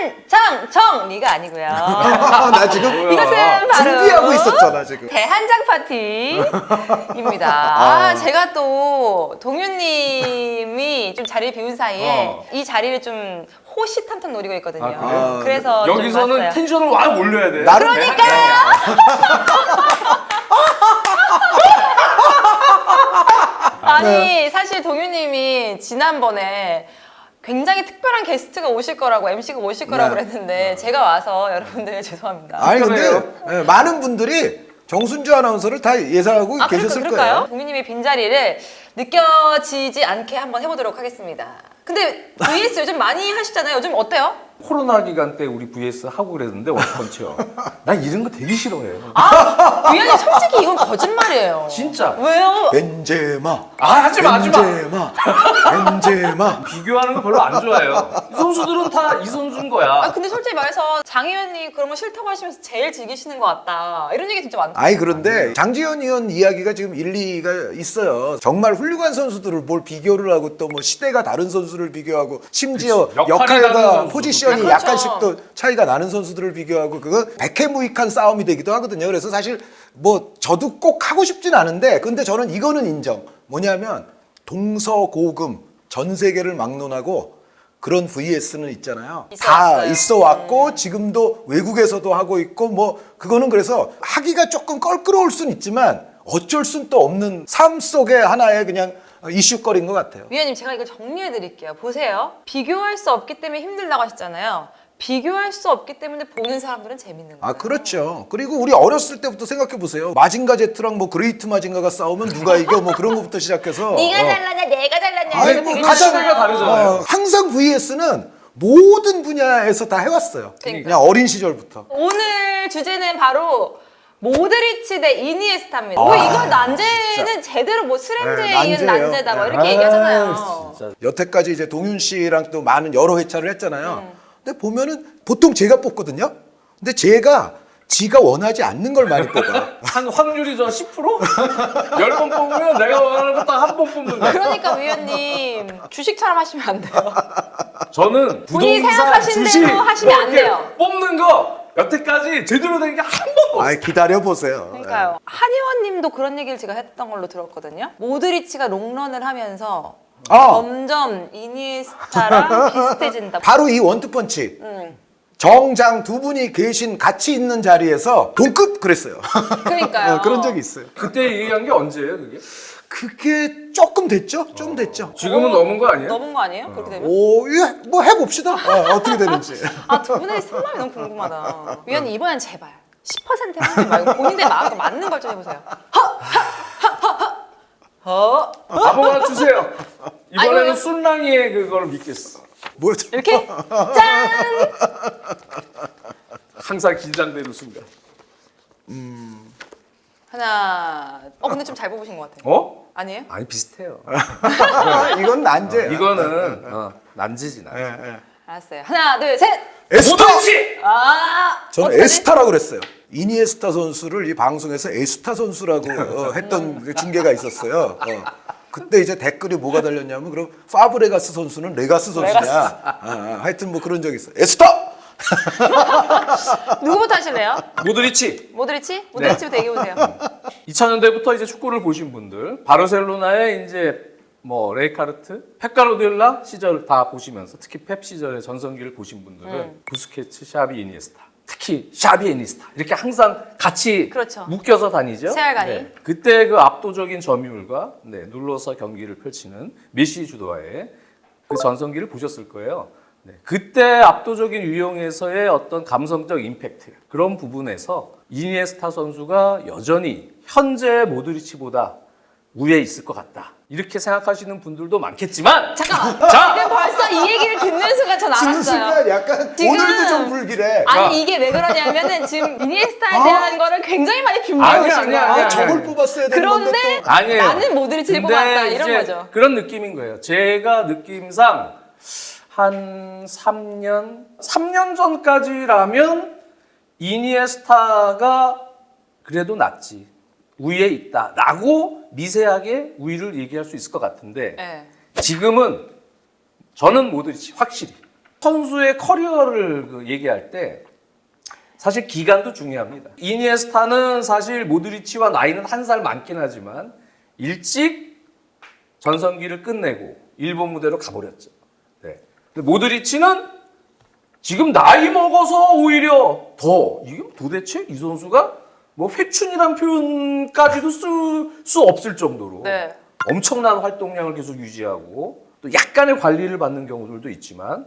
한장정리가 아니고요. 나 지금 이것은 바로 준비하고 있었잖아 지금. 대한장 파티입니다. 제가 또 동윤님이 좀 자리를 비운 사이에 이 자리를 좀 호시탐탐 노리고 있거든요. 그래서 좀 여기서는 왔어요. 텐션을 와 올려야 돼. 그러니까요. 아니 사실 동윤님이 지난번에 굉장히 특별한 게스트가 오실 거라고 MC가 오실 거라고 그랬는데 제가 와서 여러분들 죄송합니다. 아니 근데 많은 분들이 정순주 아나운서를 다 예상하고 계셨을 그럴까요? 거예요. 동윤님의 빈자리를 느껴지지 않게 한번 해보도록 하겠습니다. 근데 VS 요즘 많이 하시잖아요. 요즘 어때요? 코로나 기간 때 우리 VS 하고 그랬는데 원펀치요. 난 이런 거 되게 싫어해요. 위원님 솔직히 이건 거짓말이에요. 진짜. 왜요? 벤제마. 하지마. 벤제마. 비교하는 거 별로 안 좋아해요. 이 선수들은 다 이 선수인 거야. 근데 솔직히 말해서 장 의원이 그런 거 싫다고 하시면서 제일 즐기시는 것 같다. 이런 얘기 진짜 많다. 아니 그런데 장지현 의원 이야기가 지금 일리가 있어요. 정말 훌륭한 선수들을 뭘 비교를 하고 또 뭐 시대가 다른 선수를 비교하고 심지어 그치. 역할이 다른 역할과 선수. 포지션이 그렇죠. 약간씩 또 차이가 나는 선수들을 비교하고 그거 백해무익한 싸움이 되기도 하거든요. 그래서 사실 뭐 저도 꼭 하고 싶진 않은데 근데 저는 이거는 인정. 뭐냐면 동서고금 전 세계를 막론하고 그런 VS는 있잖아요. 다 있어 왔고 지금도 외국에서도 하고 있고 뭐 그거는 그래서 하기가 조금 껄끄러울 순 있지만 어쩔 순 또 없는 삶 속의 하나의 그냥 이슈거리인 것 같아요. 위원님 제가 이거 정리해 드릴게요. 보세요. 비교할 수 없기 때문에 힘들다고 하셨잖아요. 비교할 수 없기 때문에 보는 사람들은 재밌는 거예요. 그렇죠. 그리고 우리 어렸을 때부터 생각해 보세요. 마징가 제트랑 뭐 그레이트 마징가가 싸우면 누가 이겨 뭐 그런 것부터 시작해서 네가 잘났냐 내가 잘났냐 아니, 이거 뭐 되게 가사가 재밌어요. 다르잖아요. 항상 VS는 모든 분야에서 다 해왔어요. 그러니까. 그냥 어린 시절부터. 오늘 주제는 바로 모드리치 대 이니에스타입니다. 이거 난제는 제대로 뭐 스램제에 이은 난제예요. 난제다 뭐 이렇게 얘기하잖아요. 진짜. 여태까지 이제 동윤 씨랑 또 많은 여러 회차를 했잖아요. 근데 보면은 보통 제가 뽑거든요. 근데 제가 지가 원하지 않는 걸 많이 뽑아요. 한 확률이 저 10%? 10번 뽑으면 내가 원하는 거 딱 한 번 뽑는 거야. 그러니까 위원님 주식처럼 하시면 안 돼요. 저는 본인이 부동산, 생각하신 주식 대로 하시면 안 이렇게 돼요. 뽑는 거 여태까지 제대로 된 게 한 번도 없어. 아이 기다려 보세요. 그러니까요. 한의원님도 그런 얘기를 제가 했던 걸로 들었거든요. 모드리치가 롱런을 하면서 점점 이니에스타랑 비슷해진다. 바로 이 원투펀치. 정장 두 분이 계신 같이 있는 자리에서 동급 그랬어요. 그러니까요. 그런 적이 있어요. 그때 얘기한 게 언제예요, 그게? 그게 조금 됐죠? 좀 됐죠. 지금은 넘은 거 아니에요? 넘은 거 아니에요? 그렇게 되면? 오, 예, 뭐 해봅시다. 어떻게 되는지. 두 분의 속마음이 너무 궁금하다. 위원님 이번엔 제발 10% 하지 말고 본인의 마음과 맞는 걸 좀 해보세요. 아무거나 주세요. 이번에는 아이고. 순랑이의 그걸 믿겠어. 뭐였죠? 이렇게 짠! 항상 긴장되는 순간. 하나. 근데 좀 잘 뽑으신 것 같아요. 아니에요? 아니 비슷해요. 이건 난제. 이거는 난지지 나. 예, 예. 알았어요. 하나, 둘, 셋! 에스타! 모드리치! 저는 어떡하지? 에스타라고 그랬어요. 이니에스타 선수를 이 방송에서 에스타 선수라고 했던 그 중계가 있었어요. 그때 이제 댓글이 뭐가 달렸냐면 그럼 파브레가스 선수는 레가스 선수냐. 하여튼 뭐 그런 적이 있어요. 에스타! 누구부터 하실래요? 모드리치. 모드리치? 모드리치부터 얘기해보세요. 2000년대부터 이제 축구를 보신 분들, 바르셀로나의 이제 뭐 레이카르트, 펩가르디올라 시절 다 보시면서 특히 펩 시절의 전성기를 보신 분들은 부스케츠, 샤비, 이니에스타, 특히 샤비, 이니에스타 이렇게 항상 같이 그렇죠. 묶여서 다니죠. 세알간이. 그때 그 압도적인 점유율과 눌러서 경기를 펼치는 메시 주도하에 그 전성기를 보셨을 거예요. 그때 압도적인 유형에서의 어떤 감성적 임팩트 그런 부분에서 이니에스타 선수가 여전히 현재 모드리치보다 위에 있을 것 같다. 이렇게 생각하시는 분들도 많겠지만 잠깐만. 자! 지금 벌써 이 얘기를 듣는 순간 전 듣는 알았어요. 순간 약간 지금- 오늘도 좀 불길해. 아니 이게 왜 그러냐면은 지금 이니에스타에 대한 거를 굉장히 많이 준비해 아니, 오신 아니, 거예요. 아니, 아니. 저걸 뽑았어야 되는 건데 그런데 또. 아니에요. 나는 모드리치를 근데 뽑았다 이런 이제 거죠. 그런 느낌인 거예요. 제가 느낌상 한 3년 전까지라면 이니에스타가 그래도 낫지. 위에 있다라고 미세하게 우위를 얘기할 수 있을 것 같은데 네. 지금은 저는 모드리치 확실히 선수의 커리어를 얘기할 때 사실 기간도 중요합니다. 이니에스타는 사실 모드리치와 나이는 한 살 많긴 하지만 일찍 전성기를 끝내고 일본 무대로 가버렸죠. 네. 근데 모드리치는 지금 나이 먹어서 오히려 더 이게 도대체 이 선수가 뭐 회춘이란 표현까지도 쓸 수 없을 정도로 네. 엄청난 활동량을 계속 유지하고 또 약간의 관리를 받는 경우들도 있지만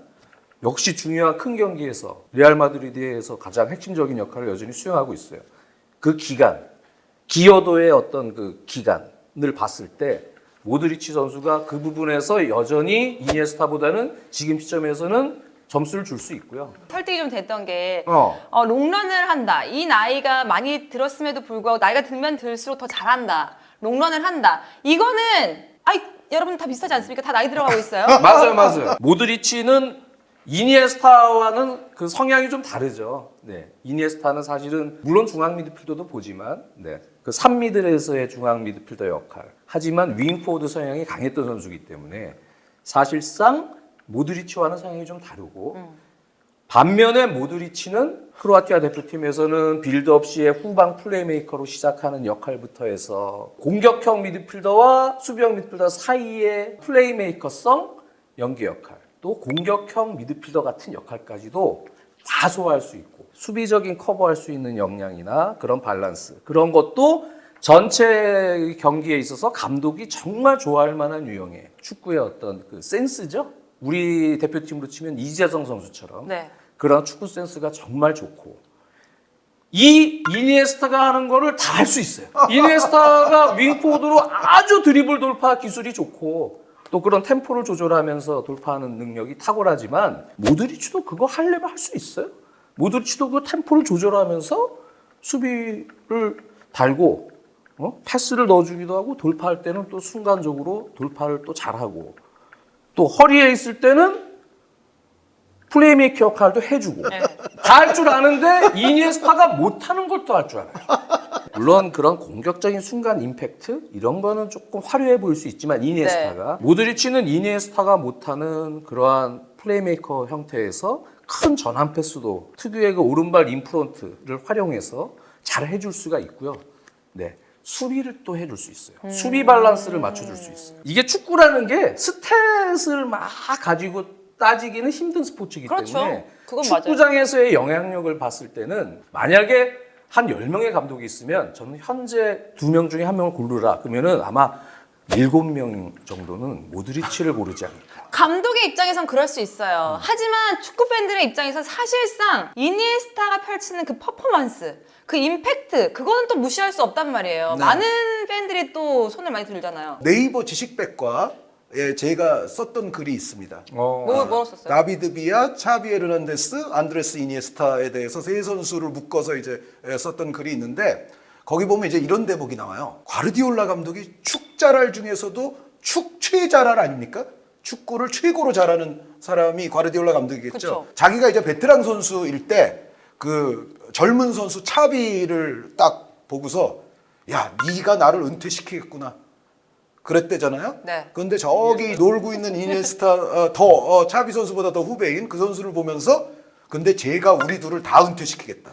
역시 중요한 큰 경기에서 레알 마드리드에서 가장 핵심적인 역할을 여전히 수행하고 있어요. 그 기간, 기여도의 어떤 그 기간을 봤을 때 모드리치 선수가 그 부분에서 여전히 이니에스타보다는 지금 시점에서는 점수를 줄 수 있고요. 설득이 좀 됐던 게 어. 롱런을 한다. 이 나이가 많이 들었음에도 불구하고 나이가 들면 들수록 더 잘한다. 롱런을 한다. 이거는 여러분 다 비슷하지 않습니까? 다 나이 들어가고 있어요. 맞아요. 모드리치는 이니에스타와는 그 성향이 좀 다르죠. 네. 이니에스타는 사실은 물론 중앙 미드필더도 보지만 그 3미들에서의 중앙 미드필더 역할. 하지만 윙포워드 성향이 강했던 선수이기 때문에 사실상 모드리치와는 성향이 좀 다르고 반면에 모드리치는 크로아티아 대표팀에서는 빌드업 시에 후방 플레이메이커로 시작하는 역할부터 해서 공격형 미드필더와 수비형 미드필더 사이의 플레이메이커성 연계 역할 또 공격형 미드필더 같은 역할까지도 다 소화할 수 있고 수비적인 커버할 수 있는 역량이나 그런 밸런스 그런 것도 전체 경기에 있어서 감독이 정말 좋아할 만한 유형의 축구의 어떤 그 센스죠. 우리 대표팀으로 치면 이재성 선수처럼 네. 그런 축구 센스가 정말 좋고 이 이니에스타가 하는 거를 다 할 수 있어요. 이니에스타가 윙포드로 아주 드리블 돌파 기술이 좋고 또 그런 템포를 조절하면서 돌파하는 능력이 탁월하지만 모드리치도 그거 하려면 할 수 있어요. 모드리치도 그 템포를 조절하면서 수비를 달고 패스를 넣어주기도 하고 돌파할 때는 또 순간적으로 돌파를 또 잘하고 또 허리에 있을 때는 플레이메이커 역할도 해주고 네. 다 할 줄 아는데 이니에스타가 못하는 것도 할 줄 알아요. 물론 그런 공격적인 순간 임팩트 이런 거는 조금 화려해 보일 수 있지만 이니에스타가 모드리치는 이니에스타가 못하는 그러한 플레이메이커 형태에서 큰 전환 패스도 특유의 그 오른발 인프론트를 활용해서 잘 해줄 수가 있고요. 네. 수비를 또 해줄 수 있어요. 수비 밸런스를 맞춰줄 수 있어요. 이게 축구라는 게 스탯을 막 가지고 따지기는 힘든 스포츠이기 그렇죠. 때문에 그건 맞아요. 축구장에서의 영향력을 봤을 때는 만약에 한 10명의 감독이 있으면 저는 현재 2명 중에 1명을 고르라 그러면은 아마 7명 정도는 모드리치를 고르지 않을까. 감독의 입장에선 그럴 수 있어요. 하지만 축구 팬들의 입장에서 사실상 이니에스타가 펼치는 그 퍼포먼스, 그 임팩트, 그거는 또 무시할 수 없단 말이에요. 네. 많은 팬들이 또 손을 많이 들잖아요. 네이버 지식백과 제가 썼던 글이 있습니다. 뭐 썼어요? 다비드 비아, 차비 에르난데스, 안드레스 이니에스타에 대해서 세 선수를 묶어서 이제 썼던 글이 있는데 거기 보면 이제 이런 대목이 나와요. 과르디올라 감독이 축자랄 중에서도 최자랄 아닙니까? 축구를 최고로 잘하는 사람이 과르디올라 감독이겠죠. 그쵸. 자기가 이제 베테랑 선수일 때 그 젊은 선수 차비를 딱 보고서 야, 네가 나를 은퇴시키겠구나. 그랬대잖아요. 네. 그런데 저기 놀고 있는 이니에스타 차비 선수보다 더 후배인 그 선수를 보면서 근데 제가 우리 둘을 다 은퇴시키겠다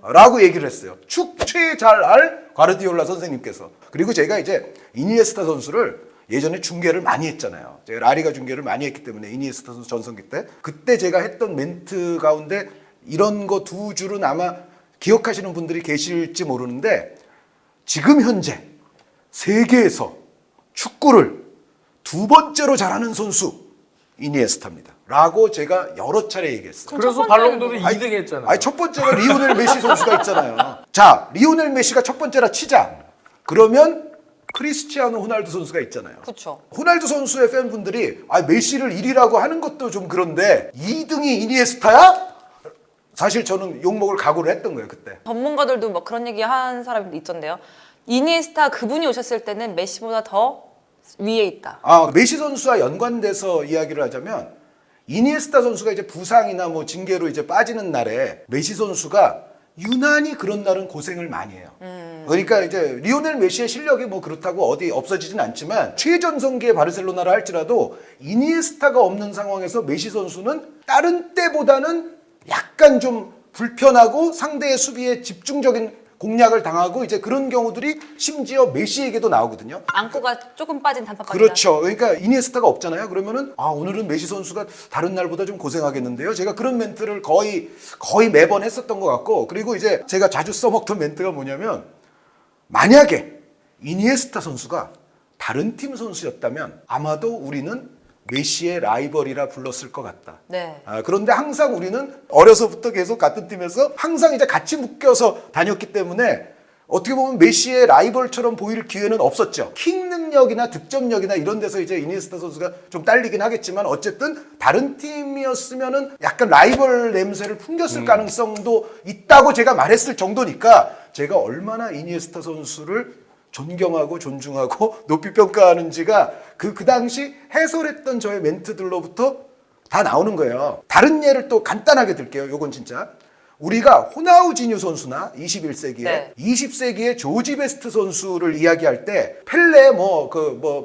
라고 얘기를 했어요. 축최 잘 알 과르디올라 선생님께서. 그리고 제가 이제 이니에스타 선수를 예전에 중계를 많이 했잖아요. 제가 라리가 중계를 많이 했기 때문에 이니에스타 선수 전성기 때 그때 제가 했던 멘트 가운데 이런 거 두 줄은 아마 기억하시는 분들이 계실지 모르는데 지금 현재 세계에서 축구를 두 번째로 잘하는 선수 이니에스타입니다. 라고 제가 여러 차례 얘기했어요. 그래서 첫 번째는 발롱도르 누구? 2등 했잖아요. 아니 첫 번째가 리오넬 메시 선수가 있잖아요. 자, 리오넬 메시가 첫 번째라 치자. 그러면 크리스티아노 호날두 선수가 있잖아요. 그렇죠. 호날두 선수의 팬분들이 메시를 1위라고 하는 것도 좀 그런데 2등이 이니에스타야? 사실 저는 욕먹을 각오를 했던 거예요 그때. 전문가들도 뭐 그런 얘기 한 사람이 있던데요. 이니에스타 그분이 오셨을 때는 메시보다 더 위에 있다. 메시 선수와 연관돼서 이야기를 하자면 이니에스타 선수가 이제 부상이나 뭐 징계로 이제 빠지는 날에 메시 선수가 유난히 그런 날은 고생을 많이 해요. 그러니까 이제 리오넬 메시의 실력이 뭐 그렇다고 어디 없어지진 않지만 최전성기의 바르셀로나라 할지라도 이니에스타가 없는 상황에서 메시 선수는 다른 때보다는 약간 좀 불편하고 상대의 수비에 집중적인 공략을 당하고 이제 그런 경우들이 심지어 메시에게도 나오거든요. 안구가 조금 빠진 단팥빵이다. 그렇죠. 그러니까 이니에스타가 없잖아요. 그러면은 오늘은 메시 선수가 다른 날보다 좀 고생하겠는데요. 제가 그런 멘트를 거의 매번 했었던 것 같고, 그리고 이제 제가 자주 써먹던 멘트가 뭐냐면, 만약에 이니에스타 선수가 다른 팀 선수였다면 아마도 우리는 메시의 라이벌이라 불렀을 것 같다. 네. 그런데 항상 우리는 어려서부터 계속 같은 팀에서 항상 이제 같이 묶여서 다녔기 때문에 어떻게 보면 메시의 라이벌처럼 보일 기회는 없었죠. 킥 능력이나 득점력이나 이런 데서 이제 이니에스타 선수가 좀 딸리긴 하겠지만 어쨌든 다른 팀이었으면은 약간 라이벌 냄새를 풍겼을 가능성도 있다고 제가 말했을 정도니까 제가 얼마나 이니에스타 선수를 존경하고 존중하고 높이 평가하는지가 그 당시 해설했던 저의 멘트들로부터 다 나오는 거예요. 다른 예를 또 간단하게 들게요. 요건 진짜. 우리가 호나우지뉴 선수나 21세기에 네. 20세기의 조지 베스트 선수를 이야기할 때 펠레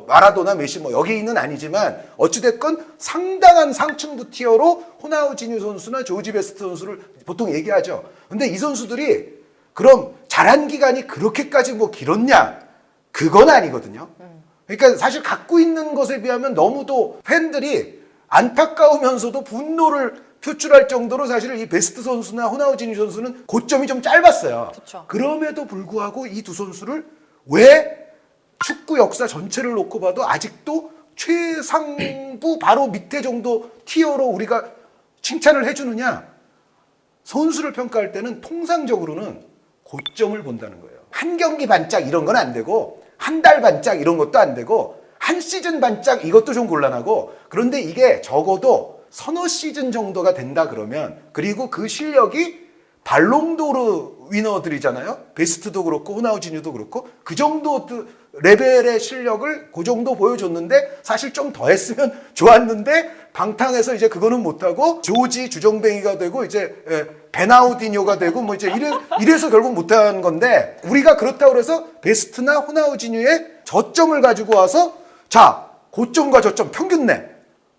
마라도나 메시 여기는 아니지만 어찌됐건 상당한 상층부 티어로 호나우지뉴 선수나 조지 베스트 선수를 보통 얘기하죠. 근데 이 선수들이 그럼 잘한 기간이 그렇게까지 길었냐? 그건 아니거든요. 그러니까 사실 갖고 있는 것에 비하면 너무도 팬들이 안타까우면서도 분노를 표출할 정도로 사실 이 베스트 선수나 호나우지뉴 선수는 고점이 좀 짧았어요. 그쵸. 그럼에도 불구하고 이 두 선수를 왜 축구 역사 전체를 놓고 봐도 아직도 최상부 바로 밑에 정도 티어로 우리가 칭찬을 해주느냐? 선수를 평가할 때는 통상적으로는 고점을 본다는 거예요. 한 경기 반짝 이런 건 안 되고 한 달 반짝 이런 것도 안 되고 한 시즌 반짝 이것도 좀 곤란하고 그런데 이게 적어도 서너 시즌 정도가 된다 그러면 그리고 그 실력이 발롱도르 위너들이잖아요. 베스트도 그렇고 호나우지뉴도 그렇고 그 정도 레벨의 실력을 그 정도 보여줬는데 사실 좀 더 했으면 좋았는데 방탕해서 이제 그거는 못하고 조지 주정뱅이가 되고 이제 베나우디뇨가 되고 이제 이래서 결국 못한 건데 우리가 그렇다고 해서 베스트나 호나우지뉴의 저점을 가지고 와서 자 고점과 저점 평균 내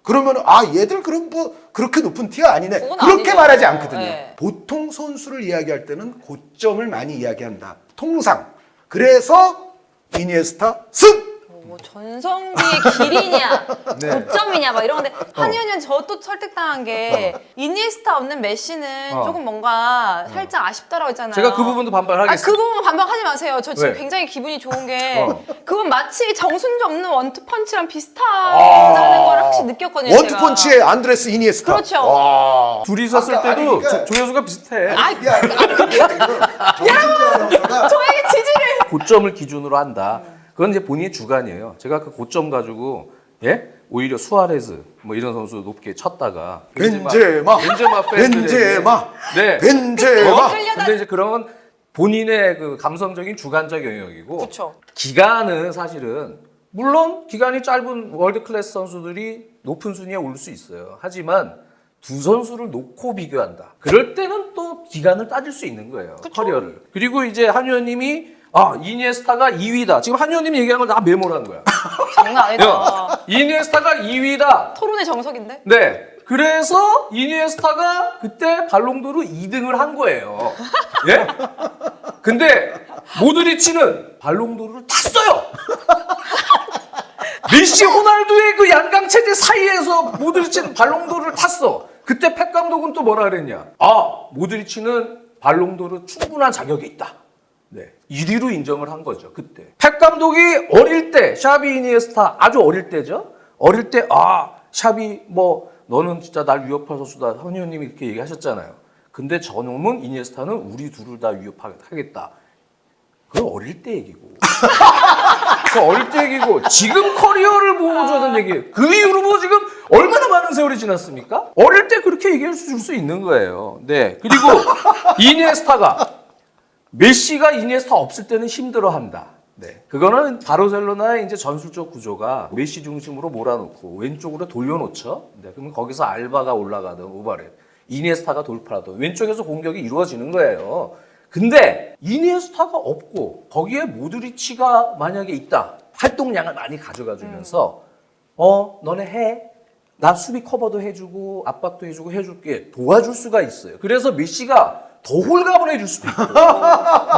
그러면 얘들 그럼 그렇게 높은 티어 아니네 그건 그렇게 아니죠. 말하지 않거든요. 네. 보통 선수를 이야기할 때는 고점을 많이 이야기한다. 통상. 그래서 이니에스타 승! 뭐 전성기의 길이냐, 네. 고점이냐 막 이런 건데 한의원은 저 또 설득당한 게 이니에스타 없는 메시는 조금 뭔가 살짝 아쉽다라고 했잖아요. 제가 그 부분도 반발하겠습니다. 그 부분 반박하지 마세요. 저 지금 왜? 굉장히 기분이 좋은 게 그건 마치 정순주 없는 원투펀치랑 비슷하다는 걸 확실히 느꼈거든요. 제가. 원투펀치의 안드레스 이니에스타. 그렇죠. 와. 둘이 있었을 아까, 때도 아니, 그러니까- 조여수가 비슷해. 정신주 아나운서가 저에게 지지를. 고점을 기준으로 한다. 그건 이제 본인의 주관이에요. 제가 그 고점 가지고 오히려 수아레즈 이런 선수 높게 쳤다가 벤제마 팬들에게 네. 벤제마 근데 이제 그런 본인의 그 감성적인 주관적 영역이고 그렇죠. 기간은 사실은 물론 기간이 짧은 월드 클래스 선수들이 높은 순위에 오를 수 있어요. 하지만 두 선수를 놓고 비교한다. 그럴 때는 또 기간을 따질 수 있는 거예요. 커리어를. 그리고 이제 한 의원님이 이니에스타가 2위다. 지금 한 의원님이 얘기한 걸 다 메모를 한 거야. 장난 아니다. 이니에스타가 2위다. 토론의 정석인데? 네. 그래서 이니에스타가 그때 발롱도르 2등을 한 거예요. 예? 근데 모드리치는 발롱도르를 탔어요. 메시 호날두의 그 양강 체제 사이에서 모드리치는 발롱도르를 탔어. 그때 펩 감독은 또 뭐라 그랬냐? 모드리치는 발롱도르 충분한 자격이 있다. 네. 1위로 인정을 한 거죠, 그때. 펩 감독이 어릴 때, 샤비 이니에스타 아주 어릴 때죠. 어릴 때, 샤비 너는 진짜 날 위협할 선수다. 헌 의원님이 이렇게 얘기하셨잖아요. 근데 저놈은 이니에스타는 우리 둘을 다 위협하겠다. 그건 어릴 때 얘기고. 그 어릴 때 얘기고 지금 커리어를 보여주는 얘기. 그 이후로 지금 얼마나 많은 세월이 지났습니까? 어릴 때 그렇게 얘기해 줄 수 있는 거예요. 네. 그리고 이니에스타가 메시가 이니에스타 없을 때는 힘들어한다. 네. 그거는 바르셀로나의 이제 전술적 구조가 메시 중심으로 몰아놓고 왼쪽으로 돌려놓죠. 네. 그러면 거기서 알바가 올라가든 오바레, 이니에스타가 돌파하든 왼쪽에서 공격이 이루어지는 거예요. 근데 이니에스타가 없고 거기에 모드리치가 만약에 있다. 활동량을 많이 가져가 주면서 너네 해. 나 수비 커버도 해주고 압박도 해주고 해줄게. 도와줄 수가 있어요. 그래서 메시가 더 홀가분 해줄 수도 있고.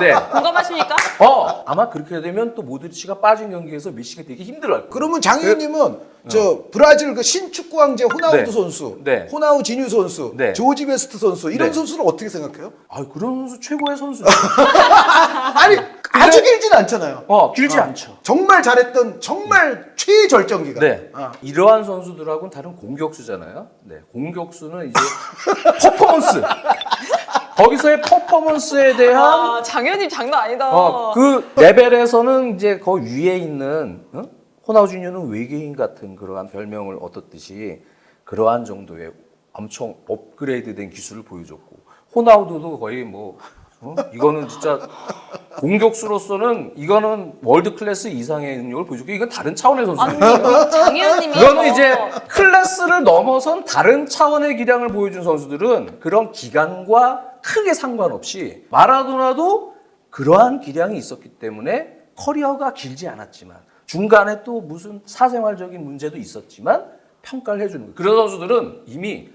네. 공감하십니까? 아마 그렇게 되면 또 모드리치가 빠진 경기에서 메시가 되게 힘들어할 거예요. 그러면 장 의원님은 저 브라질 그 신축구 황제 호나우두 네. 선수, 네. 호나우 지뉴 선수, 네. 조지 베스트 선수 이런 네. 선수를 어떻게 생각해요? 그런 선수 최고의 선수죠. 아니 아주 길진 않잖아요. 길지 않죠. 정말 잘했던 정말 최절정 기간. 네. 이러한 선수들하고는 다른 공격수잖아요. 네. 공격수는 이제 퍼포먼스. 거기서의 퍼포먼스에 대한 장현님 장난 아니다. 그 레벨에서는 이제 그 위에 있는 호나우 주니어는 외계인 같은 그러한 별명을 얻었듯이 그러한 정도의 엄청 업그레이드된 기술을 보여줬고 호나우두도 거의 뭐 이거는 진짜 공격수로서는 이거는 월드 클래스 이상의 능력을 보여줬고 이건 다른 차원의 선수예요. 아니 장현님이 이거는 이제 클래스를 넘어선 다른 차원의 기량을 보여준 선수들은 그런 기간과 크게 상관없이 마라도나도 그러한 기량이 있었기 때문에 커리어가 길지 않았지만 중간에 또 무슨 사생활적인 문제도 있었지만 평가를 해주는 거예요. 그런 선수들은 이미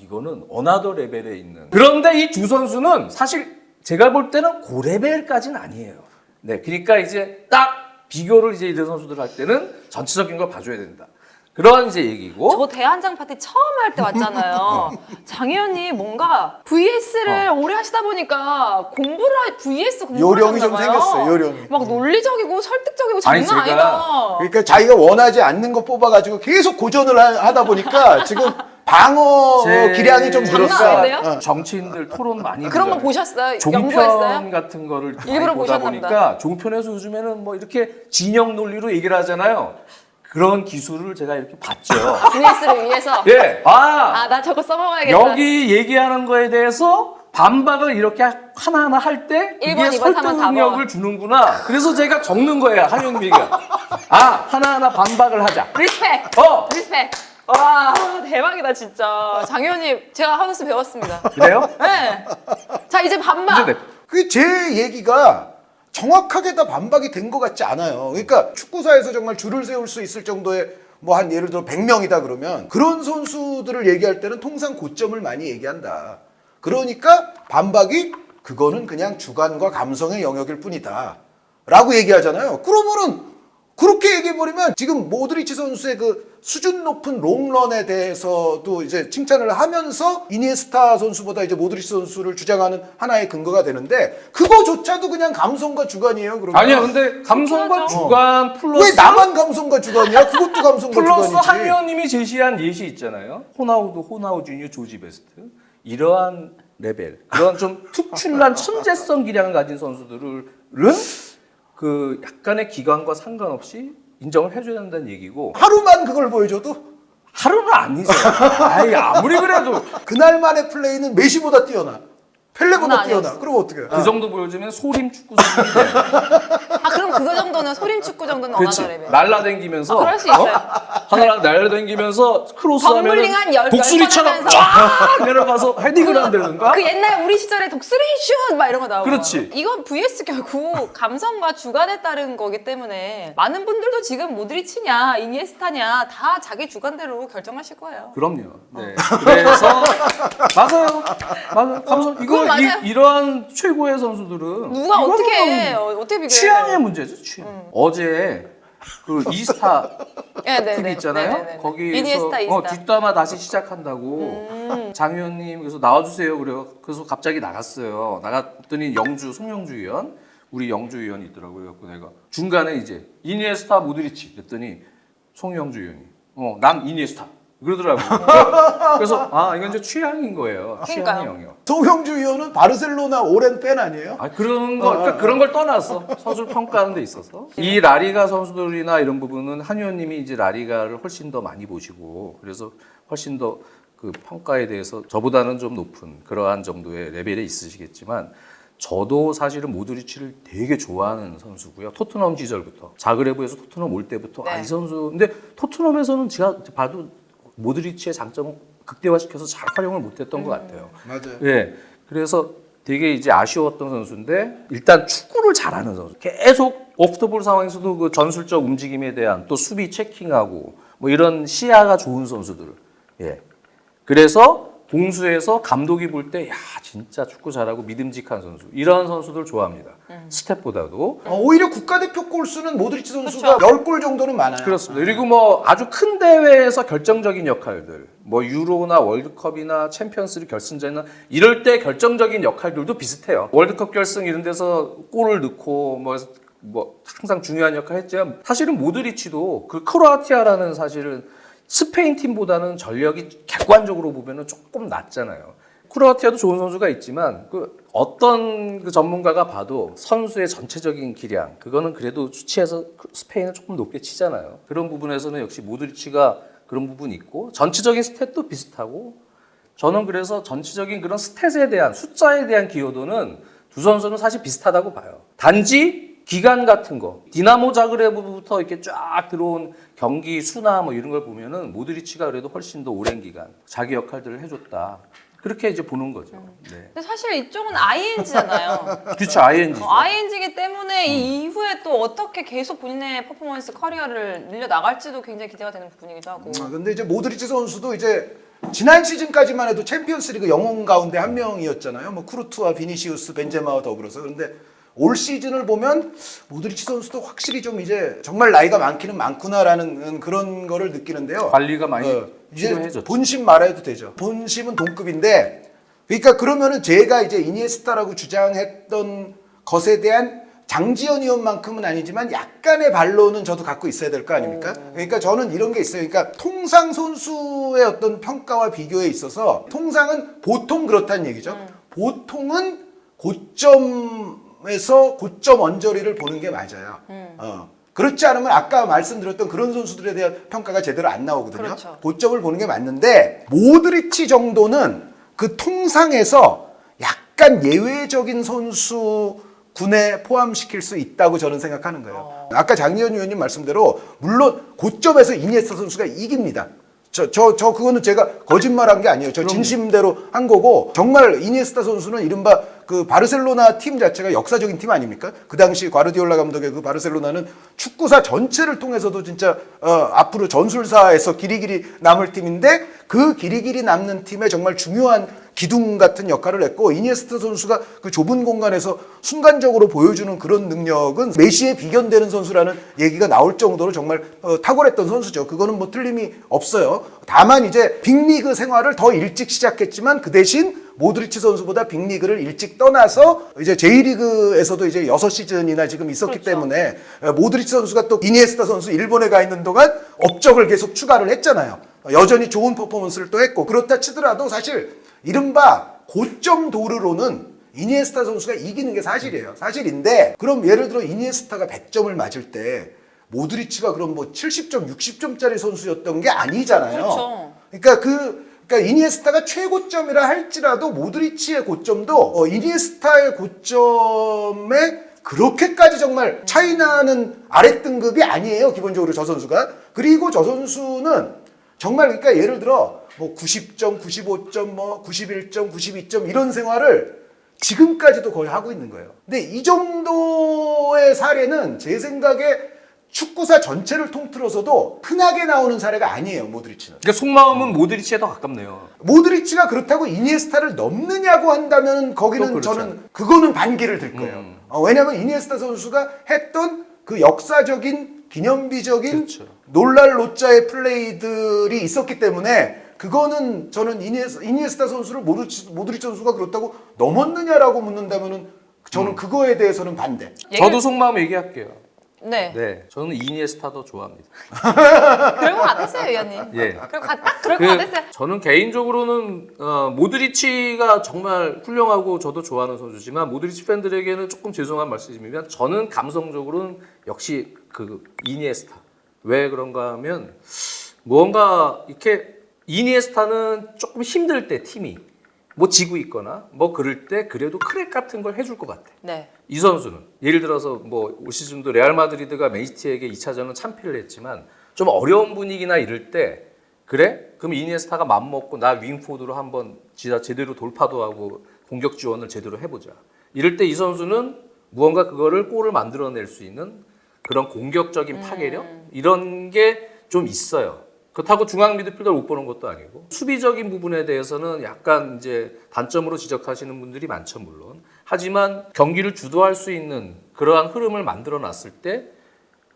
이거는 어나더 레벨에 있는 그런데 이 두 선수는 사실 제가 볼 때는 그 레벨까지는 아니에요. 네, 그러니까 이제 딱 비교를 이제 이런 선수들 할 때는 전체적인 걸 봐줘야 된다. 그런 이제 얘기고. 저 대한장 파티 처음 할 때 왔잖아요. 장혜연이 뭔가 VS를 오래 하시다 보니까 VS 공부를 요령이 좀 하셨나 봐요. 생겼어요, 요령이. 막 논리적이고 설득적이고 아니, 장난 제가 아니다. 그러니까 자기가 원하지 않는 거 뽑아가지고 계속 고전을 하다 보니까 지금 방어 제- 기량이 좀 장난 늘었어. 아닌데요? 정치인들 토론 많이 그런 거 보잖아요. 보셨어요? 종편 연구했어요? 같은 거를 많이 일부러 보다 보셨나 보니까 종편에서 요즘에는 뭐 이렇게 진영 논리로 얘기를 하잖아요. 그런 기술을 제가 이렇게 봤죠. VS를 위해서. 예. 나 저거 써먹어야겠다. 여기 얘기하는 거에 대해서 반박을 이렇게 하나하나 할 때 1번, 이게 2번, 3번, 4번. 설득력을 주는구나. 그래서 제가 적는 거예요. 한영미가. 하나하나 반박을 하자. 리스펙! 리스펙! 와, 대박이다, 진짜. 장혜연님, 제가 하우스 배웠습니다. 그래요? 네. 자, 이제 반박. 네. 그 제 얘기가 정확하게 다 반박이 된 것 같지 않아요. 그러니까 축구사에서 정말 줄을 세울 수 있을 정도의 뭐 한 예를 들어 100명이다 그러면 그런 선수들을 얘기할 때는 통상 고점을 많이 얘기한다. 그러니까 반박이 그거는 그냥 주관과 감성의 영역일 뿐이다. 라고 얘기하잖아요. 그러면은 그렇게 얘기해버리면 지금 모드리치 선수의 그 수준 높은 롱런에 대해서도 이제 칭찬을 하면서 이니에스타 선수보다 이제 모드리치 선수를 주장하는 하나의 근거가 되는데 그거조차도 그냥 감성과 주관이에요. 그러면 아니야, 근데 감성과 그렇죠. 주관 플러스 왜 나만 감성과 주관이야? 그것도 감성과 플러스 주관이지. 한 의원님이 제시한 예시 있잖아요. 호나우 주니어, 조지 베스트. 이러한 레벨, 그런 좀 특출난 천재성 기량을 가진 선수들은 그 약간의 기간과 상관없이 인정을 해줘야 된다는 얘기고 하루만 그걸 보여줘도 하루는 아니죠. 아무리 그래도 그날만의 플레이는 메시보다 뛰어나. 펠레보다 장난 뛰어나. 아니었어. 그럼 어떻게 해? 그 정도 보여주면 소림 축구 선수인데 그럼 그거 정도는 소림 축구 정도는 그렇지. 어나더 레벨. 날라댕기면서 그럴 수 있어요. 하나 날라댕기면서 크로스하면 덤블링한 열 독수리처럼 번 하면서. 쫙 내려가서 헤딩을 한다든가. 그 옛날 우리 시절에 독수리 슛 막 이런 거 나오고. 그렇지. 이건 VS 결국 감성과 주관에 따른 거기 때문에 많은 분들도 지금 모드리치냐 이니에스타냐 다 자기 주관대로 결정하실 거예요. 그럼요. 네. 그래서 맞아요. 감성 그건 맞아요. 이러한 최고의 선수들은 누가 이거는 어떻게 해? 어떻게 비교해? 취향의 문제죠. 취향. 어제 그 이스타 네네네. TV 있잖아요. 네네네. 거기에서 이니에스타, 이스타. 뒷담화 다시 시작한다고 장 의원님 그래서 나와주세요. 그래서 갑자기 나갔어요. 나갔더니 송영주 의원 우리 영주 의원이 있더라고요. 그래서 내가 중간에 이제 이니에스타 모드리치 그랬더니 송영주 의원이 난 이니에스타 그러더라고요. 그래서 이건 이제 취향인 거예요. 취향의 그러니까요. 영역. 송영주 의원은 바르셀로나 오랜 팬 아니에요? 그러니까 그런 걸 떠났어. 선수를 평가하는 데 있어서. 이 라리가 선수들이나 이런 부분은 한 의원님이 이제 라리가를 훨씬 더 많이 보시고 그래서 훨씬 더 그 평가에 대해서 저보다는 좀 높은 그러한 정도의 레벨에 있으시겠지만 저도 사실은 모드리치를 되게 좋아하는 선수고요. 토트넘 시절부터 자그레브에서 토트넘 올 때부터 네. 이 선수 근데 토트넘에서는 제가 봐도 모드리치의 장점을 극대화시켜서 잘 활용을 못했던 것 같아요. 맞아요. 예. 그래서 되게 이제 아쉬웠던 선수인데 일단 축구를 잘하는 선수. 계속 오프더볼 상황에서도 그 전술적 움직임에 대한 또 수비 체킹하고 뭐 이런 시야가 좋은 선수들. 예. 그래서 공수에서 감독이 볼 때 야 진짜 축구 잘하고 믿음직한 선수 이런 선수들 좋아합니다. 스텝보다도 오히려 국가대표 골수는 모드리치 선수가 10골 정도는 많아요. 그렇습니다. 그리고 뭐 아주 큰 대회에서 결정적인 역할들, 뭐 유로나 월드컵이나 챔피언스리그 결승전이나 이럴 때 결정적인 역할들도 비슷해요. 월드컵 결승 이런 데서 골을 넣고 뭐 항상 중요한 역할 했지만 사실은 모드리치도 그 크로아티아라는 사실은 스페인 팀보다는 전력이 객관적으로 보면은 조금 낮잖아요. 크로아티아도 좋은 선수가 있지만 그 어떤 그 전문가가 봐도 선수의 전체적인 기량 그거는 그래도 수치에서 스페인은 조금 높게 치잖아요. 그런 부분에서는 역시 모드리치가 그런 부분이 있고 전체적인 스탯도 비슷하고 저는 그래서 전체적인 그런 스탯에 대한 숫자에 대한 기여도는 두 선수는 사실 비슷하다고 봐요. 단지 기간 같은 거 디나모 자그레브부터 이렇게 쫙 들어온 경기 수나 뭐 이런 걸 보면은 모드리치가 그래도 훨씬 더 오랜 기간 자기 역할들을 해줬다. 그렇게 이제 보는 거죠. 네. 근데 사실 이쪽은 ING잖아요. 그렇죠. ING죠. ING이기 때문에 이 이후에 또 어떻게 계속 본인의 퍼포먼스 커리어를 늘려 나갈지도 굉장히 기대가 되는 부분이기도 하고. 근데 이제 모드리치 선수도 이제 지난 시즌까지만 해도 챔피언스리그 영웅 가운데 한 명이었잖아요. 뭐 크루트와 비니시우스, 벤제마와 더불어서. 그런데 올 시즌을 보면 모드리치 선수도 확실히 좀 이제 정말 나이가 많기는 많구나라는 그런 거를 느끼는데요. 관리가 많이 이제 필요해졌죠. 본심 말해도 되죠. 본심은 동급인데 그러니까 그러면은 제가 이제 이니에스타라고 주장했던 것에 대한 장지현 의원만큼은 아니지만 약간의 반론은 저도 갖고 있어야 될 거 아닙니까? 그러니까 저는 이런 게 있어요. 그러니까 통상 선수의 어떤 평가와 비교에 있어서 통상은 보통 그렇다는 얘기죠. 보통은 고점에서 고점 언저리를 보는 게 맞아요. 그렇지 않으면 아까 말씀드렸던 그런 선수들에 대한 평가가 제대로 안 나오거든요. 그렇죠. 고점을 보는 게 맞는데 모드리치 정도는 그 통상에서 약간 예외적인 선수 군에 포함시킬 수 있다고 저는 생각하는 거예요. 아까 장희연 의원님 말씀대로 물론 고점에서 이니에스타 선수가 이깁니다. 그거는 제가 거짓말한 게 아니에요. 저 진심대로 한 거고 정말 이니에스타 선수는 이른바 그 바르셀로나 팀 자체가 역사적인 팀 아닙니까? 그 당시 과르디올라 감독의 그 바르셀로나는 축구사 전체를 통해서도 진짜 앞으로 전술사에서 길이길이 남을 팀인데 그 길이길이 남는 팀의 정말 중요한 기둥 같은 역할을 했고 이니에스타 선수가 그 좁은 공간에서 순간적으로 보여주는 그런 능력은 메시에 비견되는 선수라는 얘기가 나올 정도로 정말 탁월했던 선수죠. 그거는 뭐 틀림이 없어요. 다만 이제 빅리그 생활을 더 일찍 시작했지만 그 대신 모드리치 선수보다 빅리그를 일찍 떠나서 이제 J리그에서도 이제 6시즌이나 지금 있었기 그렇죠. 때문에 모드리치 선수가 또 이니에스타 선수 일본에 가 있는 동안 업적을 계속 추가를 했잖아요. 여전히 좋은 퍼포먼스를 또 했고 그렇다 치더라도 사실 이른바 고점 도르로는 이니에스타 선수가 이기는 게 사실이에요. 사실인데 그럼 예를 들어 이니에스타가 100점을 맞을 때 모드리치가 그럼 뭐 70점, 60점짜리 선수였던 게 아니잖아요. 그렇죠. 그러니까 이니에스타가 최고점이라 할지라도 모드리치의 고점도 이니에스타의 고점에 그렇게까지 정말 차이나는 아랫등급이 아니에요. 기본적으로 저 선수가. 그리고 저 선수는 정말 그러니까 예를 들어 뭐 90점, 95점, 뭐 91점, 92점 이런 생활을 지금까지도 거의 하고 있는 거예요. 근데 이 정도의 사례는 제 생각에 축구사 전체를 통틀어서도 흔하게 나오는 사례가 아니에요, 모드리치는. 그러니까 속마음은 모드리치에 더 가깝네요. 모드리치가 그렇다고 이니에스타를 넘느냐고 한다면 거기는 또 그렇죠. 저는 그거는 반기를 들 거예요. 왜냐하면 이니에스타 선수가 했던 그 역사적인 기념비적인 그렇죠. 놀랄 로짜의 플레이들이 있었기 때문에 그거는 저는 이니에스타 선수를 모드리치 선수가 그렇다고 넘었느냐라고 묻는다면은 저는 그거에 대해서는 반대. 저도 속마음 얘기할게요. 네. 네, 저는 이니에스타 더 좋아합니다. 그럴 것 같았어요, 의원님. 예. 딱 그럴 것 같았어요. 저는 개인적으로는 모드리치가 정말 훌륭하고 저도 좋아하는 선수지만 모드리치 팬들에게는 조금 죄송한 말씀이지만 저는 감성적으로는 역시 그 이니에스타. 왜 그런가 하면 무언가 이렇게 이니에스타는 조금 힘들 때 팀이 뭐 지고 있거나 뭐 그럴 때 그래도 크랙 같은 걸 해줄 것 같아. 네. 이 선수는 예를 들어서 뭐 올 시즌도 레알 마드리드가 맨시티에게 2차전은 참패를 했지만 좀 어려운 분위기나 이럴 때 그래? 그럼 이니에스타가 맘먹고 나 윙포드로 한번 진짜 제대로 돌파도 하고 공격 지원을 제대로 해보자. 이럴 때 이 선수는 무언가 그거를 골을 만들어낼 수 있는 그런 공격적인 파괴력 이런 게 좀 있어요. 그렇다고 중앙 미드필더를 못 보는 것도 아니고 수비적인 부분에 대해서는 약간 이제 단점으로 지적하시는 분들이 많죠 물론. 하지만 경기를 주도할 수 있는 그러한 흐름을 만들어 놨을 때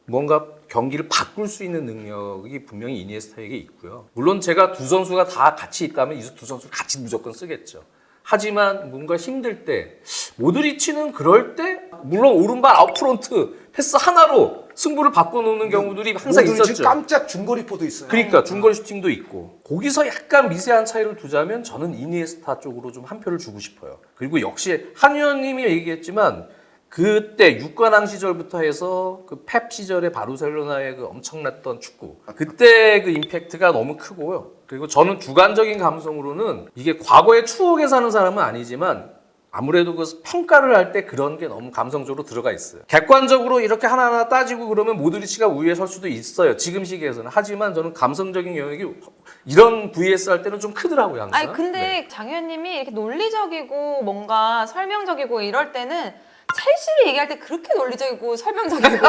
뭔가 경기를 바꿀 수 있는 능력이 분명히 이니에스타에게 있고요. 물론 제가 두 선수가 다 같이 있다면 이 두 선수를 같이 무조건 쓰겠죠. 하지만 뭔가 힘들 때 모드리치는 그럴 때 물론 오른발 아웃프론트 패스 하나로 승부를 바꿔놓는 경우들이 항상 모드리치 있었죠. 깜짝 중거리포도 있어요. 그러니까 중거리 슈팅도 있고 거기서 약간 미세한 차이를 두자면 저는 이니에스타 쪽으로 좀 한 표를 주고 싶어요. 그리고 역시 한 의원님이 얘기했지만 그때 육관왕 시절부터 해서 그 펩 시절의 바르셀로나의 그 엄청났던 축구 그때 그 임팩트가 너무 크고요. 그리고 저는 주관적인 감성으로는 이게 과거의 추억에 사는 사람은 아니지만 아무래도 그 평가를 할 때 그런 게 너무 감성적으로 들어가 있어요. 객관적으로 이렇게 하나하나 따지고 그러면 모드리치가 우위에 설 수도 있어요. 지금 시기에서는. 하지만 저는 감성적인 영역이 이런 VS 할 때는 좀 크더라고요. 항상. 아니 근데 장 의원님이 이렇게 논리적이고 뭔가 설명적이고 이럴 때는 첼시를 얘기할 때 그렇게 논리적이고 설명적이고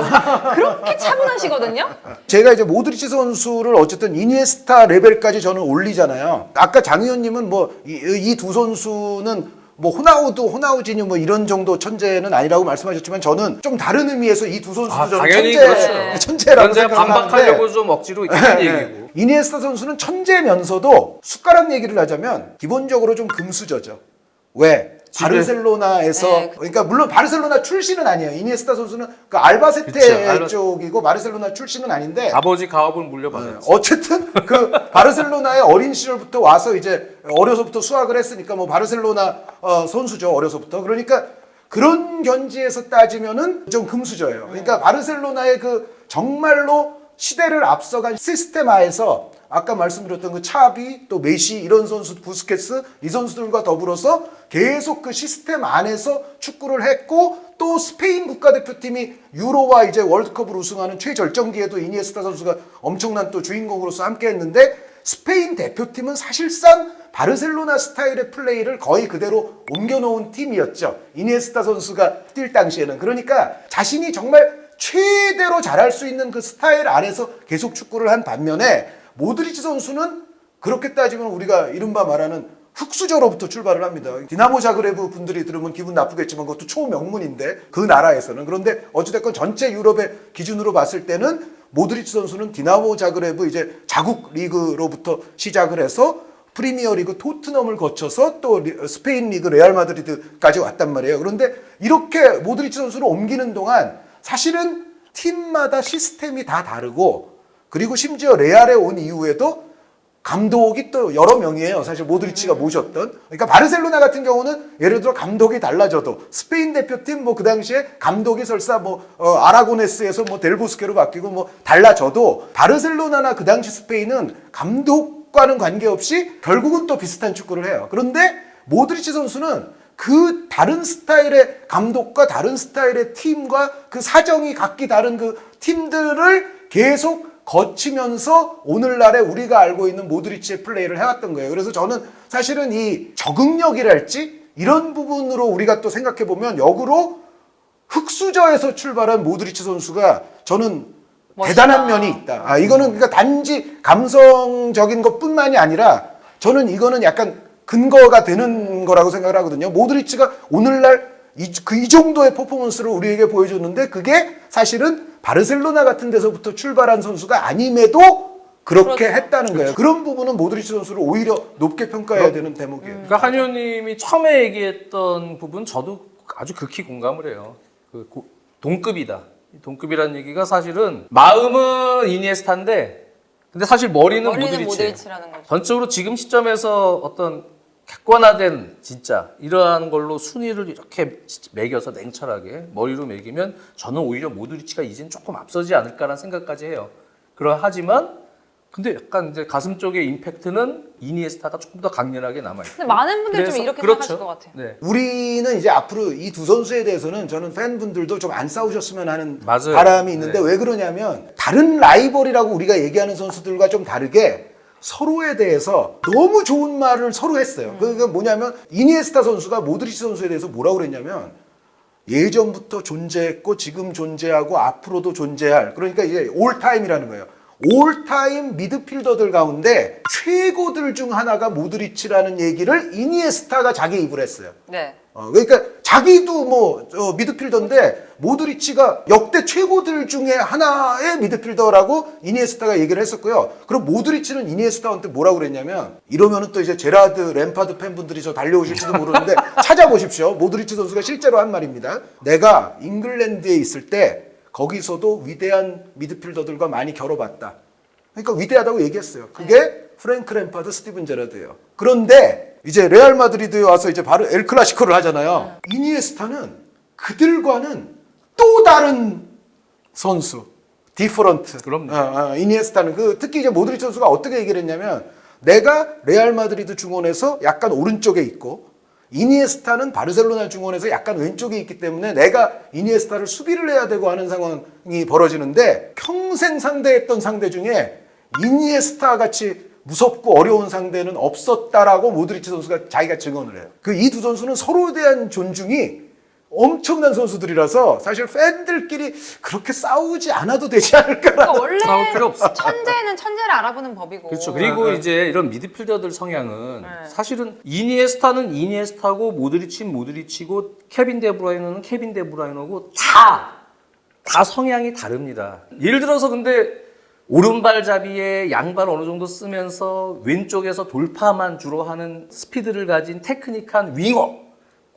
그렇게 차분하시거든요. 제가 이제 모드리치 선수를 어쨌든 이니에스타 레벨까지 저는 올리잖아요. 아까 장 의원님은 뭐 이 두 선수는 뭐 호나우지뉴 뭐 이런 정도 천재는 아니라고 말씀하셨지만 저는 좀 다른 의미에서 이 두 선수도 저는 당연히 그렇죠. 천재라고 제가 생각하는데 반박하려고 좀 억지로 했던 얘기고. 이니에스타 선수는 천재면서도 숟가락 얘기를 하자면 기본적으로 좀 금수저죠. 왜? 바르셀로나에서 네. 그러니까 물론 바르셀로나 출신은 아니에요. 이니에스타 선수는 그 알바세테 그쵸, 쪽이고 바르셀로나 출신은 아닌데 아버지 가업을 물려받았죠. 어쨌든 그 바르셀로나의 어린 시절부터 와서 이제 어려서부터 수학을 했으니까 뭐 바르셀로나 선수죠. 어려서부터. 그러니까 그런 견지에서 따지면은 좀 금수저예요. 그러니까 바르셀로나의 그 정말로 시대를 앞서간 시스템하에서 아까 말씀드렸던 그 차비 또 메시 이런 선수 부스케츠 이 선수들과 더불어서 계속 그 시스템 안에서 축구를 했고 또 스페인 국가대표팀이 유로와 이제 월드컵을 우승하는 최절정기에도 이니에스타 선수가 엄청난 또 주인공으로서 함께했는데 스페인 대표팀은 사실상 바르셀로나 스타일의 플레이를 거의 그대로 옮겨놓은 팀이었죠. 이니에스타 선수가 뛸 당시에는. 그러니까 자신이 정말 최대로 잘할 수 있는 그 스타일 안에서 계속 축구를 한 반면에 모드리치 선수는 그렇게 따지면 우리가 이른바 말하는 흙수저로부터 출발을 합니다. 디나모 자그레브 분들이 들으면 기분 나쁘겠지만 그것도 초명문인데 그 나라에서는. 그런데 어찌됐건 전체 유럽의 기준으로 봤을 때는 모드리치 선수는 디나모 자그레브 이제 자국 리그로부터 시작을 해서 프리미어 리그 토트넘을 거쳐서 또 스페인 리그 레알 마드리드까지 왔단 말이에요. 그런데 이렇게 모드리치 선수를 옮기는 동안 사실은 팀마다 시스템이 다 다르고 그리고 심지어 레알에 온 이후에도 감독이 또 여러 명이에요. 사실 모드리치가 모셨던. 그러니까 바르셀로나 같은 경우는 예를 들어 감독이 달라져도 스페인 대표팀 뭐 그 당시에 감독이 설사 뭐 아라고네스에서 뭐 델보스케로 바뀌고 뭐 달라져도 바르셀로나나 그 당시 스페인은 감독과는 관계없이 결국은 또 비슷한 축구를 해요. 그런데 모드리치 선수는 그 다른 스타일의 감독과 다른 스타일의 팀과 그 사정이 각기 다른 그 팀들을 계속 거치면서 오늘날에 우리가 알고 있는 모드리치의 플레이를 해왔던 거예요. 그래서 저는 사실은 이 적응력이랄지 이런 부분으로 우리가 또 생각해보면 역으로 흙수저에서 출발한 모드리치 선수가 저는 멋있다. 대단한 면이 있다. 이거는 그러니까 단지 감성적인 것뿐만이 아니라 저는 이거는 약간 근거가 되는 거라고 생각을 하거든요. 모드리치가 오늘날 이 정도의 퍼포먼스를 우리에게 보여줬는데 그게 사실은 바르셀로나 같은 데서부터 출발한 선수가 아님에도 그렇게 그렇죠. 했다는 거예요. 그런 부분은 모드리치 선수를 오히려 높게 평가해야 되는 대목이에요. 그러니까 한 의원님이 처음에 얘기했던 부분 저도 아주 극히 공감을 해요. 그 동급이다. 동급이라는 얘기가 사실은 마음은 이니에스타인데 근데 사실 머리는 모드리치예요. 모드리치라는 거죠. 전적으로 지금 시점에서 어떤 객관화된 진짜 이러한 걸로 순위를 이렇게 매겨서 냉철하게 머리로 매기면 저는 오히려 모드리치가 이젠 조금 앞서지 않을까라는 생각까지 해요. 하지만 근데 약간 이제 가슴 쪽의 임팩트는 이니에스타가 조금 더 강렬하게 남아있어요. 근데 많은 분들이 좀 이렇게 생각하실 것 같아요. 네. 우리는 이제 앞으로 이 두 선수에 대해서는 저는 팬분들도 좀 안 싸우셨으면 하는 맞아요. 바람이 있는데 네. 왜 그러냐면 다른 라이벌이라고 우리가 얘기하는 선수들과 좀 다르게 서로에 대해서 너무 좋은 말을 서로 했어요. 그게 뭐냐면 이니에스타 선수가 모드리치 선수에 대해서 뭐라고 그랬냐면 예전부터 존재했고 지금 존재하고 앞으로도 존재할, 그러니까 이제 올타임이라는 거예요. 올타임 미드필더들 가운데 최고들 중 하나가 모드리치라는 얘기를 이니에스타가 자기 입을 했어요. 네. 그러니까 자기도 뭐 미드필더인데 모드리치가 역대 최고들 중에 하나의 미드필더라고 이니에스타가 얘기를 했었고요. 그럼 모드리치는 이니에스타한테 뭐라고 그랬냐면, 이러면은 또 이제 제라드 램파드 팬분들이 저 달려오실지도 모르는데 찾아보십시오. 모드리치 선수가 실제로 한 말입니다. 내가 잉글랜드에 있을 때 거기서도 위대한 미드필더들과 많이 겨뤄봤다. 그러니까 위대하다고 얘기했어요. 그게 프랭크 램파드, 스티븐 제라드예요. 그런데 이제 레알 마드리드에 와서 이제 바로 엘 클라시코를 하잖아요. 이니에스타는 그들과는 또 다른 선수, 디퍼런트. 그럼요. 이니에스타는 특히 이제 모드리치 선수가 어떻게 얘기를 했냐면, 내가 레알 마드리드 중원에서 약간 오른쪽에 있고 이니에스타는 바르셀로나 중원에서 약간 왼쪽에 있기 때문에 내가 이니에스타를 수비를 해야 되고 하는 상황이 벌어지는데, 평생 상대했던 상대 중에 이니에스타 같이 무섭고 어려운 상대는 없었다라고 모드리치 선수가 자기가 증언을 해요. 이 두 선수는 서로에 대한 존중이 엄청난 선수들이라서 사실 팬들끼리 그렇게 싸우지 않아도 되지 않을까라는. 그러니까 싸울 필요 원래 없어. 천재는 천재를 알아보는 법이고. 그렇죠. 그리고 이제 이런 미드필더들 성향은 네. 사실은 이니에스타는 이니에스타고 모드리치는 모드리치고 케빈 데브라이너는 케빈 데브라이너고 다 성향이 다릅니다. 예를 들어서 근데 오른발잡이에 양발 어느 정도 쓰면서 왼쪽에서 돌파만 주로 하는 스피드를 가진 테크닉한 윙어,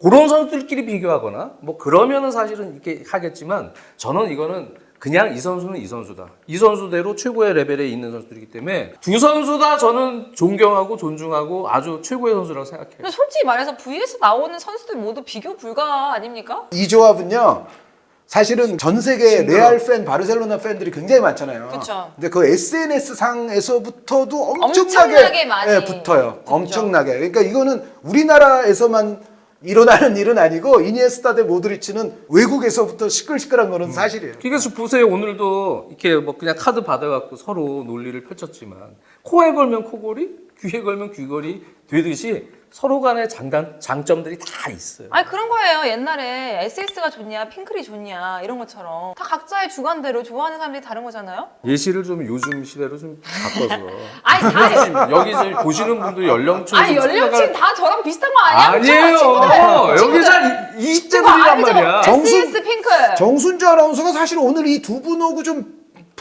그런 선수들끼리 비교하거나 뭐 그러면은 사실은 이렇게 하겠지만, 저는 이거는 그냥 이 선수는 이 선수다, 이 선수대로 최고의 레벨에 있는 선수들이기 때문에 두 선수 다 저는 존경하고 존중하고 아주 최고의 선수라고 생각해요. 근데 솔직히 말해서 VS 나오는 선수들 모두 비교 불가 아닙니까? 이 조합은요, 사실은 전 세계 레알 팬, 바르셀로나 팬들이 굉장히 많잖아요. 그쵸. 근데 그 SNS 상에서부터도 엄청나게 엄청나게 많이 붙어요. 붙죠. 엄청나게. 그러니까 이거는 우리나라에서만 일어나는 일은 아니고, 이니에스타 대 모드리치는 외국에서부터 시끌시끌한 거는 사실이에요. 그래서 보세요. 오늘도 이렇게 뭐 그냥 카드 받아갖고 서로 논리를 펼쳤지만, 코에 걸면 코걸이, 귀에 걸면 귀걸이 되듯이 서로 간의 장점들이 다 있어요. 아니 그런 거예요. 옛날에 SS가 좋냐, 핑클이 좋냐 이런 것처럼 다 각자의 주관대로 좋아하는 사람들이 다른 거잖아요. 예시를 좀 요즘 시대로 좀 바꿔서. 아니 다 여기 지금 보시는 분들 연령층 아니 연령층 다 저랑 비슷한 거 아니야? 아니에요. 여기 다 20대들이란 말이야. SS 핑클. 정순주 아나운서가 사실 오늘 이 두 분하고 좀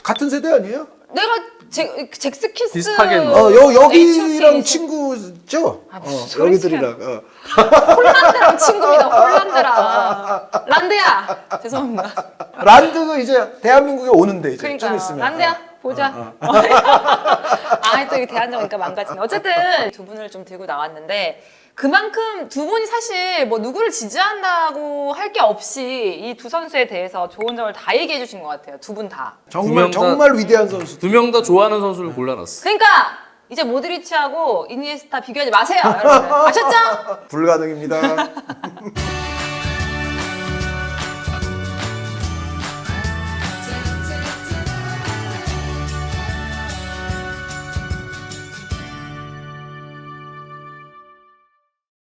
같은 세대 아니에요? 내가 잭스키스 비슷하게 여기랑 H.O.T. 친구죠? 아, 무슨 소리세요? 여기들이랑. 홀란드랑 친구입니다. 홀란드랑. 란드야. 죄송합니다. 란드가 이제 대한민국에 오는데 이제 그러니까 좀 있으면. 란드야. 보자. 아이 또 이게 대한민국이니까 망가지네. 어쨌든 두 분을 좀 들고 나왔는데, 그만큼 두 분이 사실 뭐 누구를 지지한다고 할 게 없이 이 두 선수에 대해서 좋은 점을 다 얘기해 주신 것 같아요. 두 분 다. 정말 정말 위대한 선수. 두 명 다 좋아하는 선수를 골라놨어. 그러니까 이제 모드리치하고 이니에스타 비교하지 마세요, 여러분. 아셨죠? 불가능입니다.